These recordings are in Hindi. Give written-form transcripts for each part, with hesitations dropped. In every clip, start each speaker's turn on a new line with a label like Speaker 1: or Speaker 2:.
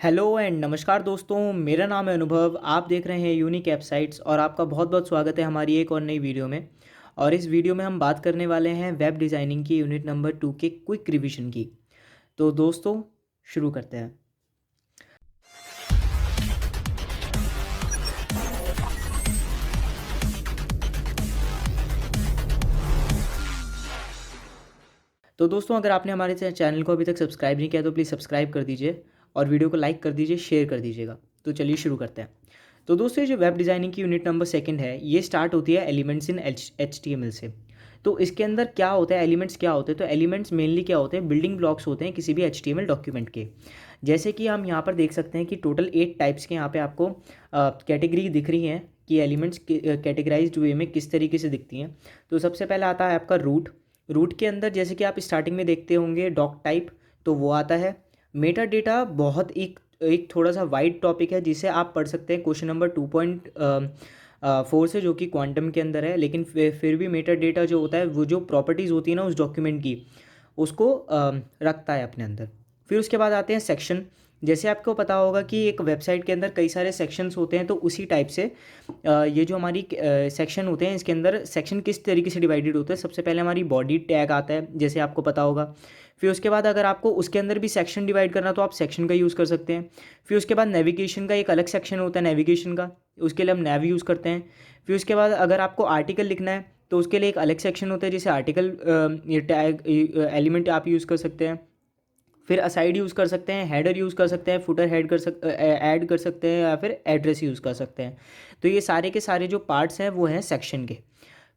Speaker 1: हेलो एंड नमस्कार दोस्तों, मेरा नाम है अनुभव। आप देख रहे हैं यूनिक वेबसाइट्स और आपका बहुत बहुत स्वागत है हमारी एक और नई वीडियो में। और इस वीडियो में हम बात करने वाले हैं वेब डिज़ाइनिंग की यूनिट नंबर 2 के क्विक रिवीजन की। तो दोस्तों, शुरू करते हैं। तो दोस्तों, अगर आपने हमारे चैनल को अभी तक सब्सक्राइब नहीं किया तो प्लीज़ सब्सक्राइब कर दीजिए और वीडियो को लाइक कर दीजिए, शेयर कर दीजिएगा। तो चलिए शुरू करते हैं। तो दोस्तों, ये जो वेब डिज़ाइनिंग की यूनिट नंबर सेकंड है, ये स्टार्ट होती है एलिमेंट्स इन HTML से। तो इसके अंदर क्या होता है, एलिमेंट्स क्या होते हैं? तो एलिमेंट्स मेनली क्या होते हैं? बिल्डिंग ब्लॉक्स होते हैं किसी भी HTML डॉक्यूमेंट के। जैसे कि हम यहाँ पर देख सकते हैं कि टोटल 8 टाइप्स के यहाँ पे आपको कैटेगरी दिख रही हैं कि एलिमेंट्स कैटेगराइज्ड वे में किस तरीके से दिखती हैं। तो सबसे पहले आता है आपका रूट। रूट के अंदर जैसे कि आप स्टार्टिंग में देखते होंगे डॉक टाइप, तो वो आता है। मेटा डेटा बहुत एक एक थोड़ा सा वाइड टॉपिक है जिसे आप पढ़ सकते हैं क्वेश्चन नंबर 2.4 से, जो कि क्वांटम के अंदर है। लेकिन फिर भी मेटा डेटा जो होता है, वो जो प्रॉपर्टीज़ होती है ना उस डॉक्यूमेंट की, उसको रखता है अपने अंदर। फिर उसके बाद आते हैं सेक्शन। जैसे आपको पता होगा कि एक वेबसाइट के अंदर कई सारे सेक्शंस होते हैं, तो उसी टाइप से ये जो हमारी सेक्शन होते हैं, इसके अंदर सेक्शन किस तरीके से डिवाइडेड होते हैं। सबसे पहले हमारी बॉडी टैग आता है, जैसे आपको पता होगा। फिर उसके बाद अगर आपको उसके अंदर भी सेक्शन डिवाइड करना तो आप सेक्शन का यूज़ कर सकते हैं। फिर उसके बाद नेविगेशन का एक अलग सेक्शन होता है नेविगेशन का, उसके लिए हम नैव यूज़ करते हैं। फिर उसके बाद अगर आपको आर्टिकल लिखना है तो उसके लिए एक अलग सेक्शन होता है जिसे आर्टिकल ये टैग एलिमेंट आप यूज़ कर सकते हैं। फिर असाइड यूज़ कर सकते हैं, हेडर यूज़ कर सकते हैं, फुटर ऐड कर सकते हैं, या फिर एड्रेस यूज़ कर सकते हैं। तो ये सारे के सारे जो पार्ट्स हैं वो हैं सेक्शन के।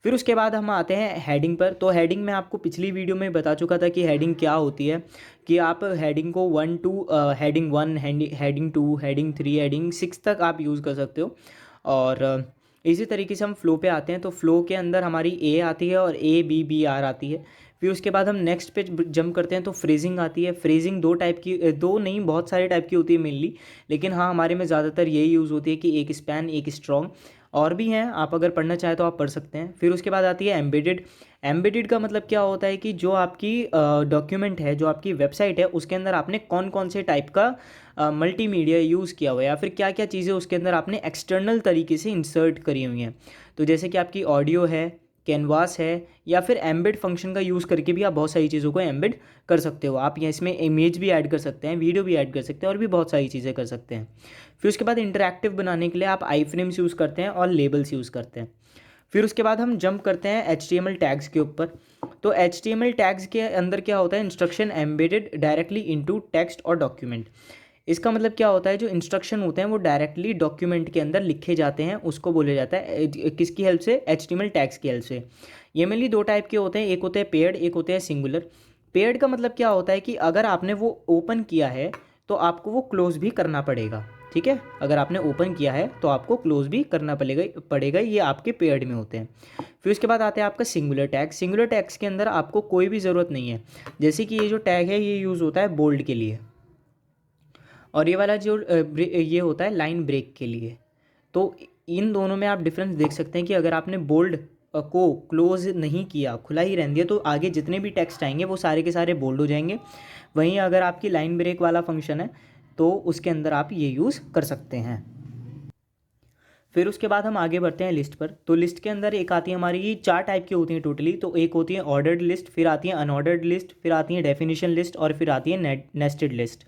Speaker 1: फिर उसके बाद हम आते हैं हेडिंग पर। तो हेडिंग में आपको पिछली वीडियो में बता चुका था कि हेडिंग क्या होती है, कि आप हेडिंग को हेडिंग 1, हेडिंग 2, हेडिंग 3, हेडिंग 6 तक आप यूज़ कर सकते हो। और इसी तरीके से हम फ्लो पे आते हैं। तो फ्लो के अंदर हमारी ए आती है और ABBR आती है। फिर उसके बाद हम नेक्स्ट पे जंप करते हैं तो फ्रेजिंग आती है। फ्रेजिंग दो टाइप की, दो नहीं बहुत सारे टाइप की होती है मेनली, लेकिन हाँ हमारे में ज़्यादातर यही यूज़ होती है कि एक स्पैन एक स्ट्रॉन्ग। और भी हैं, आप अगर पढ़ना चाहें तो आप पढ़ सकते हैं। फिर उसके बाद आती है एम्बेडेड। एम्बेडेड का मतलब क्या होता है कि जो आपकी डॉक्यूमेंट है, जो आपकी वेबसाइट है, उसके अंदर आपने कौन कौन से टाइप का मल्टीमीडिया यूज़ किया हुआ है, या फिर क्या क्या चीज़ें उसके अंदर आपने एक्सटर्नल तरीके से इंसर्ट करी हुई हैं। तो जैसे कि आपकी ऑडियो है, कैनवास है, या फिर एम्बेड फंक्शन का यूज़ करके भी आप बहुत सारी चीज़ों को एम्बेड कर सकते हो। आप यहाँ इसमें इमेज भी ऐड कर सकते हैं, वीडियो भी ऐड कर सकते हैं, और भी बहुत सारी चीज़ें कर सकते हैं। फिर उसके बाद इंटरैक्टिव बनाने के लिए आप आई फ्रेम्स यूज़ करते हैं और लेबल्स यूज़ करते हैं। फिर उसके बाद हम जंप करते हैं HTML टैग्स के ऊपर। तो HTML टैग्स के अंदर क्या होता है? Instruction embedded directly into text और डॉक्यूमेंट। इसका मतलब क्या होता है? जो इंस्ट्रक्शन होते हैं वो डायरेक्टली डॉक्यूमेंट के अंदर लिखे जाते हैं, उसको बोले जाता है किसकी हेल्प से? HTML टैग्स की हेल्प से। ये मेनली दो टाइप के होते हैं, एक होते हैं पेयर्ड, एक होते हैं सिंगुलर। पेयर्ड का मतलब क्या होता है कि अगर आपने वो ओपन किया है तो आपको वो क्लोज भी करना पड़ेगा। ठीक है, अगर आपने ओपन किया है तो आपको क्लोज भी करना पड़ेगा। ये आपके पेयर्ड में होते हैं। फिर उसके बाद आता है आपका सिंगुलर टैग। सिंगुलर टैग्स के अंदर आपको कोई भी ज़रूरत नहीं है। जैसे कि ये जो टैग है ये यूज़ होता है बोल्ड के लिए, और ये वाला जो ये होता है लाइन ब्रेक के लिए। तो इन दोनों में आप डिफरेंस देख सकते हैं कि अगर आपने बोल्ड को क्लोज नहीं किया, खुला ही रहने दिया, तो आगे जितने भी टेक्स्ट आएंगे वो सारे के सारे बोल्ड हो जाएंगे। वहीं अगर आपकी लाइन ब्रेक वाला फंक्शन है तो उसके अंदर आप ये यूज़ कर सकते हैं। फिर उसके बाद हम आगे बढ़ते हैं लिस्ट पर। तो लिस्ट के अंदर एक आती है हमारी, ये 4 टाइप की होती हैं टोटली। तो एक होती है ऑर्डर्ड लिस्ट, फिर आती है अनऑर्डर्ड लिस्ट, फिर आती है डेफिनेशन लिस्ट, और फिर आती है नेस्टेड लिस्ट।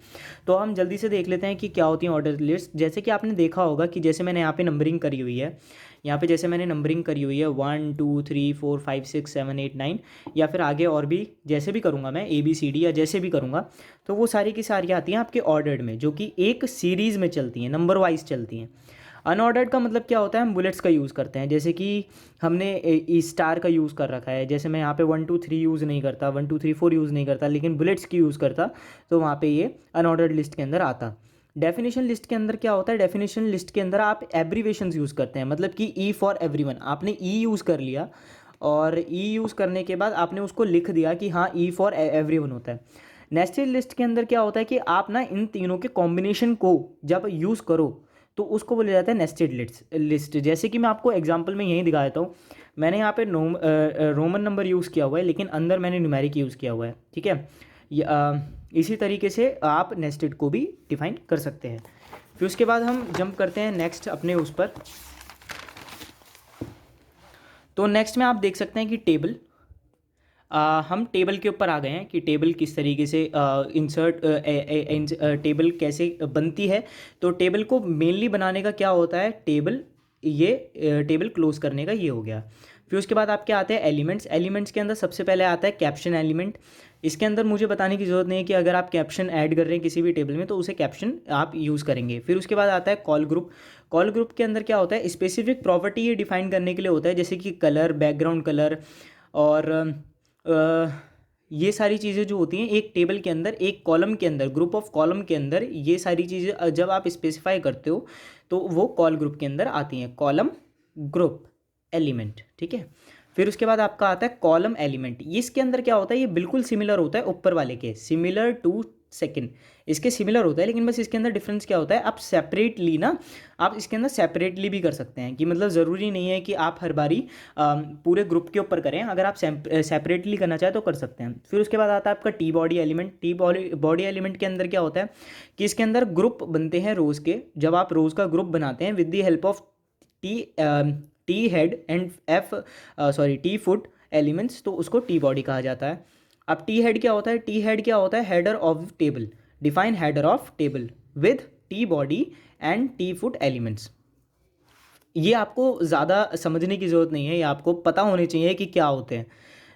Speaker 1: तो हम जल्दी से देख लेते हैं कि क्या होती है ऑर्डर्ड लिस्ट। जैसे कि आपने देखा होगा कि जैसे मैंने यहाँ पे नंबरिंग करी हुई है, यहाँ पे जैसे मैंने नंबरिंग करी हुई है 1 2 3 4 5 6 7 8 9, या फिर आगे और भी जैसे भी करूँगा मैं ABCD या जैसे भी करूँगा, तो वो सारी की सारी आती हैं आपके ऑर्डर्ड में, जो कि एक सीरीज़ में चलती हैं, नंबर वाइज चलती हैं। अनऑर्डर्ड का मतलब क्या होता है? हम बुलेट्स का यूज़ करते हैं। जैसे कि हमने ई स्टार का यूज़ कर रखा है, जैसे मैं यहाँ पे 1 2 3 यूज़ नहीं करता, 1 2 3 4 यूज़ नहीं करता, लेकिन बुलेट्स की यूज़ करता, तो वहाँ पे ये अनऑर्डर्ड लिस्ट के अंदर आता। डेफिनेशन लिस्ट के अंदर क्या होता है? डेफिनेशन लिस्ट के अंदर आप एब्रीवेशंस यूज़ करते हैं, मतलब कि E फॉर एवरीवन, आपने E यूज़ कर लिया, और E यूज़ करने के बाद आपने उसको लिख दिया कि हाँ E फॉर एवरीवन होता है। नेस्टेड लिस्ट के अंदर क्या होता है कि आप ना इन तीनों के कॉम्बिनेशन को जब यूज़ करो तो उसको बोला जाता है नेस्टेड लिस्ट। जैसे कि मैं आपको एग्जांपल में यही दिखा देता हूँ। मैंने यहाँ पे रोमन नंबर यूज़ किया हुआ है, लेकिन अंदर मैंने न्यूमेरिक यूज़ किया हुआ है। ठीक है, इसी तरीके से आप नेस्टेड को भी डिफाइन कर सकते हैं। फिर उसके बाद हम जंप करते हैं नेक्स्ट अपने उस पर। तो नेक्स्ट में आप देख सकते हैं कि टेबल, हम टेबल के ऊपर आ गए हैं कि टेबल किस तरीके से इंसर्ट, टेबल कैसे बनती है। तो टेबल को मेनली बनाने का क्या होता है, टेबल, ये टेबल क्लोज करने का ये हो गया। फिर उसके बाद आपके आते हैं एलिमेंट्स। एलिमेंट्स के अंदर सबसे पहले आता है कैप्शन एलिमेंट। इसके अंदर मुझे बताने की ज़रूरत नहीं है कि अगर आप कैप्शन ऐड कर रहे हैं किसी भी टेबल में तो उसे कैप्शन आप यूज़ करेंगे। फिर उसके बाद आता है कॉल ग्रुप। कॉल ग्रुप के अंदर क्या होता है, स्पेसिफिक प्रॉपर्टी ये डिफाइन करने के लिए होता है, जैसे कि कलर, बैकग्राउंड कलर और ये सारी चीज़ें जो होती हैं एक टेबल के अंदर, एक कॉलम के अंदर, ग्रुप ऑफ कॉलम के अंदर, ये सारी चीज़ें जब आप स्पेसिफाई करते हो तो वो कॉल ग्रुप के अंदर आती हैं, कॉलम, ग्रुप, एलिमेंट, ठीक है। फिर उसके बाद आपका आता है कॉलम एलिमेंट। ये इसके अंदर क्या होता है, ये बिल्कुल सिमिलर होता है ऊपर वाले के, सिमिलर टू सेकंड, इसके सिमिलर होता है, लेकिन बस इसके अंदर डिफरेंस क्या होता है, आप सेपरेटली ना, आप इसके अंदर सेपरेटली भी कर सकते हैं, कि मतलब ज़रूरी नहीं है कि आप हर बारी पूरे ग्रुप के ऊपर करें, अगर आप सेपरेटली करना चाहें तो कर सकते हैं। फिर उसके बाद आता है आपका T body element. T body element के अंदर क्या होता है कि इसके अंदर ग्रुप बनते हैं रोज़ के। जब आप रोज़ का ग्रुप बनाते हैं with the help of T head and T foot elements, तो उसको टी बॉडी कहा जाता है। अब टी हेड क्या होता है, टी हेड क्या होता है, header of table, define header of table with T body and T foot elements. ये आपको ज़्यादा समझने की ज़रूरत नहीं है, ये आपको पता होने चाहिए कि क्या होते हैं।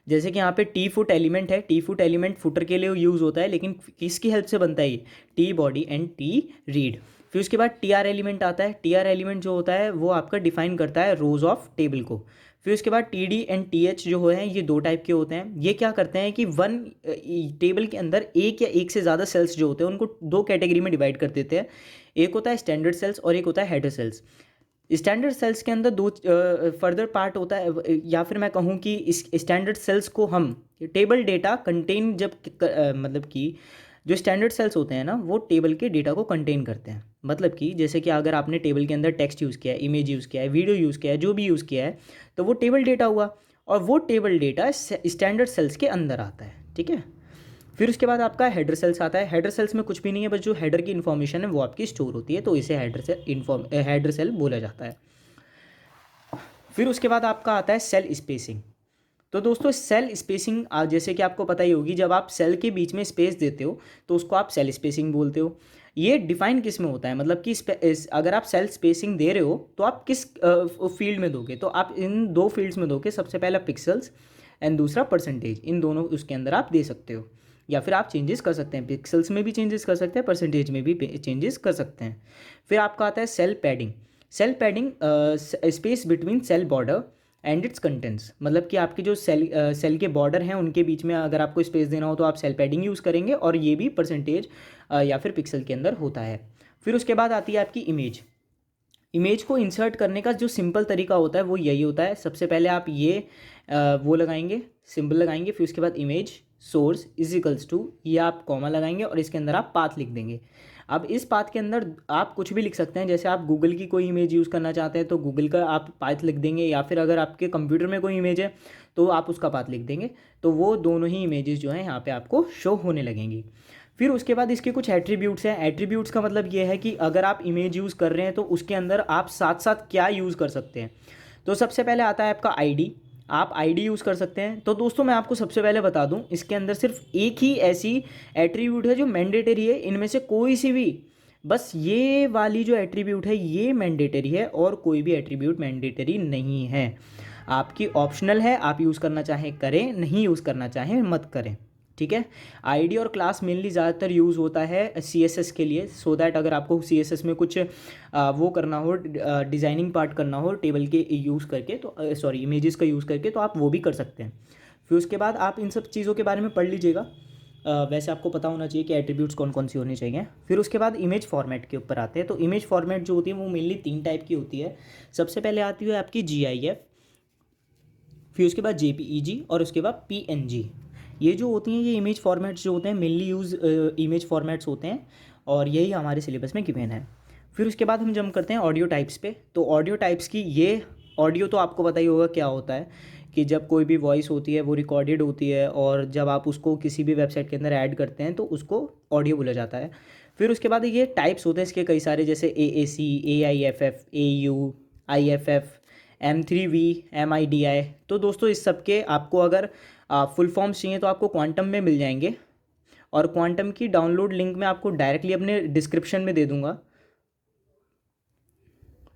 Speaker 1: जैसे कि यहाँ पे टी फुट एलिमेंट है, टी फुट एलिमेंट फुटर के लिए यूज़ होता है, लेकिन किसकी हेल्प से बनता है ये, T body and T read. फिर उसके बाद टी आर एलिमेंट आता है। टी आर एलिमेंट जो होता है वो आपका डिफाइन करता है रोज ऑफ टेबल को। फिर उसके बाद T D and T H जो हैं ये दो टाइप के होते हैं। ये क्या करते हैं कि वन टेबल के अंदर एक या एक से ज़्यादा सेल्स जो होते हैं उनको दो कैटेगरी में डिवाइड कर देते हैं। एक होता है स्टैंडर्ड सेल्स और एक होता है हेडर सेल्स। स्टैंडर्ड सेल्स के अंदर दो फर्दर पार्ट होता है, या फिर मैं कहूँ कि इस स्टैंडर्ड सेल्स को हम टेबल डेटा कंटेन जब मतलब कि जो स्टैंडर्ड सेल्स होते हैं ना वो टेबल के डेटा को कंटेन करते हैं। मतलब कि जैसे कि अगर आपने टेबल के अंदर टेक्स्ट यूज़ किया है, इमेज यूज़ किया है, वीडियो यूज़ किया है, जो भी यूज़ किया है तो वो टेबल डेटा हुआ, और वो टेबल डेटा स्टैंडर्ड सेल्स के अंदर आता है, ठीक है। फिर उसके बाद आपका हेडर सेल्स आता है। हेडर सेल्स में कुछ भी नहीं है, बस जो हेडर की इन्फॉर्मेशन है वो आपकी स्टोर होती है, तो इसे हेडर सेल बोला जाता है। फिर उसके बाद आपका आता है सेल स्पेसिंग। तो दोस्तों सेल स्पेसिंग जैसे कि आपको पता ही होगी, जब आप सेल के बीच में स्पेस देते हो तो उसको आप सेल स्पेसिंग बोलते हो। ये डिफाइन किस में होता है, मतलब कि अगर आप सेल स्पेसिंग दे रहे हो तो आप किस फील्ड में दोगे, तो आप इन दो फील्ड्स में दोगे। सबसे पहला पिक्सल्स एंड दूसरा परसेंटेज, इन दोनों उसके अंदर आप दे सकते हो, या फिर आप चेंजेस कर सकते हैं, पिक्सल्स में भी चेंजेस कर सकते हैं, परसेंटेज में भी चेंजेस कर सकते हैं। फिर आपका आता है cell padding. Cell padding space between cell border and its contents, मतलब कि आपके जो सेल के बॉर्डर हैं उनके बीच में अगर आपको स्पेस देना हो तो आप सेल पैडिंग यूज़ करेंगे, और ये भी परसेंटेज या फिर पिक्सल के अंदर होता है। फिर उसके बाद आती है आपकी इमेज। इमेज को इंसर्ट करने का जो सिंपल तरीका होता है वो यही होता है, सबसे पहले आप ये वो लगाएंगे, सिंबल लगाएंगे, फिर उसके बाद image source is equals to, ये आप कॉमा लगाएंगे और इसके अंदर आप पाथ लिख देंगे। अब इस पाथ के अंदर आप कुछ भी लिख सकते हैं, जैसे आप गूगल की कोई इमेज यूज़ करना चाहते हैं तो गूगल का आप पाथ लिख देंगे, या फिर अगर आपके कंप्यूटर में कोई इमेज है तो आप उसका पाथ लिख देंगे, तो वो दोनों ही इमेजेस जो हैं यहाँ पे आपको शो होने लगेंगी। फिर उसके बाद इसके कुछ एट्रीब्यूट्स हैं। एट्रीब्यूट्स का मतलब ये है कि अगर आप इमेज यूज़ कर रहे हैं तो उसके अंदर आप साथ साथ क्या यूज़ कर सकते हैं। तो सबसे पहले आता है आपका आईडी, आप आईडी यूज़ कर सकते हैं। तो दोस्तों मैं आपको सबसे पहले बता दूं, इसके अंदर सिर्फ एक ही ऐसी एट्रीब्यूट है जो मैंडेटरी है, इनमें से कोई सी भी, बस ये वाली जो एट्रीब्यूट है ये मैंडेटरी है, और कोई भी एट्रीब्यूट मैंडेटरी नहीं है, आपकी ऑप्शनल है, आप यूज़ करना चाहें करें, नहीं यूज़ करना चाहें मत करें, ठीक है। आईडी और क्लास मेनली ज़्यादातर यूज़ होता है सीएसएस के लिए, सो दैट अगर आपको सीएसएस में कुछ वो करना हो, डिज़ाइनिंग पार्ट करना हो टेबल के यूज़ करके, तो इमेजेस का यूज़ करके, तो आप वो भी कर सकते हैं। फिर उसके बाद आप इन सब चीज़ों के बारे में पढ़ लीजिएगा, वैसे आपको पता होना चाहिए कि एट्रीब्यूट्स कौन कौन सी होनी चाहिए। फिर उसके बाद इमेज फॉर्मेट के ऊपर आते हैं। तो इमेज फॉर्मेट जो होती है वो मेनली 3 टाइप की होती है। सबसे पहले आती है आपकी GIF, फिर उसके बाद JPEG और उसके बाद PNG। ये जो होती हैं ये इमेज फॉर्मेट्स जो होते हैं मेनली यूज़ इमेज फॉर्मेट्स होते हैं, और यही हमारे सिलेबस में गिवन है। फिर उसके बाद हम जंप करते हैं ऑडियो टाइप्स पे। तो ऑडियो टाइप्स की, ये ऑडियो तो आपको पता ही होगा क्या होता है, कि जब कोई भी वॉइस होती है वो रिकॉर्डेड होती है और जब आप उसको किसी भी वेबसाइट के अंदर ऐड करते हैं तो उसको ऑडियो बोला जाता है। फिर उसके बाद ये टाइप्स होते हैं इसके कई सारे, जैसे AAC, AIFF, AU, IFF, M3V, MIDI। तो दोस्तों इस सब के आपको अगर फुल फॉर्म्स चाहिए तो आपको क्वांटम में मिल जाएंगे, और क्वांटम की डाउनलोड लिंक मैं आपको डायरेक्टली अपने डिस्क्रिप्शन में दे दूंगा।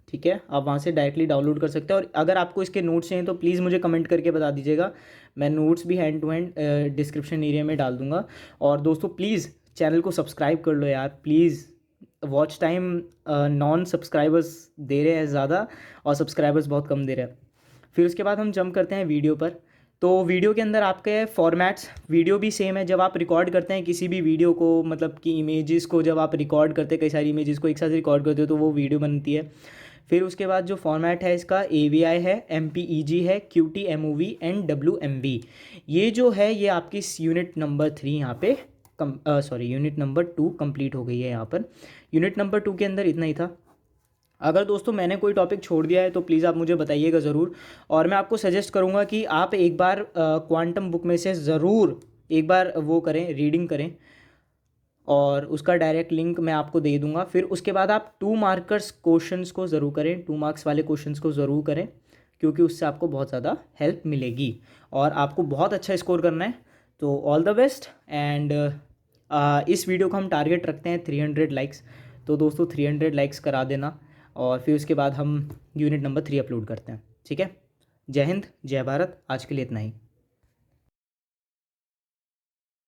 Speaker 1: ठीक है, आप वहाँ से डायरेक्टली डाउनलोड कर सकते हैं। और अगर आपको इसके नोट्स चाहिए तो प्लीज़ मुझे कमेंट करके बता दीजिएगा, मैं नोट्स भी hand to hand description area में डाल दूंगा। और दोस्तों प्लीज़ चैनल को सब्सक्राइब कर लो यार, please. Watch time non subscribers दे रहे हैं ज़्यादा और सब्सक्राइबर्स बहुत कम दे रहे हैं। फिर उसके बाद हम जंप करते हैं वीडियो पर। तो वीडियो के अंदर आपके फॉर्मेट्स, वीडियो भी सेम है। जब आप रिकॉर्ड करते हैं किसी भी वीडियो को, मतलब कि इमेजेस को जब आप रिकॉर्ड करते हैं, कई सारी इमेजेस को एक साथ रिकॉर्ड करते हो तो वो वीडियो बनती है। फिर उसके बाद जो फॉर्मेट है इसका AVI है, MPEG है, QT, MOV एंड WMV। ये जो है ये आपकी यूनिट नंबर 3 यहाँ पे यूनिट नंबर 2 कंप्लीट हो गई है यहाँ पर। यूनिट नंबर 2 के अंदर इतना ही था। अगर दोस्तों मैंने कोई टॉपिक छोड़ दिया है तो प्लीज़ आप मुझे बताइएगा ज़रूर। और मैं आपको सजेस्ट करूँगा कि आप एक बार क्वांटम बुक में से ज़रूर एक बार वो करें, रीडिंग करें, और उसका डायरेक्ट लिंक मैं आपको दे दूंगा। फिर उसके बाद आप 2 मार्कर्स क्वेश्चंस को ज़रूर करें, 2 मार्क्स वाले क्वेश्चंस को ज़रूर करें, क्योंकि उससे आपको बहुत ज़्यादा हेल्प मिलेगी और आपको बहुत अच्छा स्कोर करना है। तो ऑल द बेस्ट। एंड इस वीडियो को हम टारगेट रखते हैं 300 लाइक्स। तो दोस्तों 300 लाइक्स करा देना, और फिर उसके बाद हम यूनिट नंबर 3 अपलोड करते हैं। ठीक है, जय हिंद, जय भारत। आज के लिए इतना ही।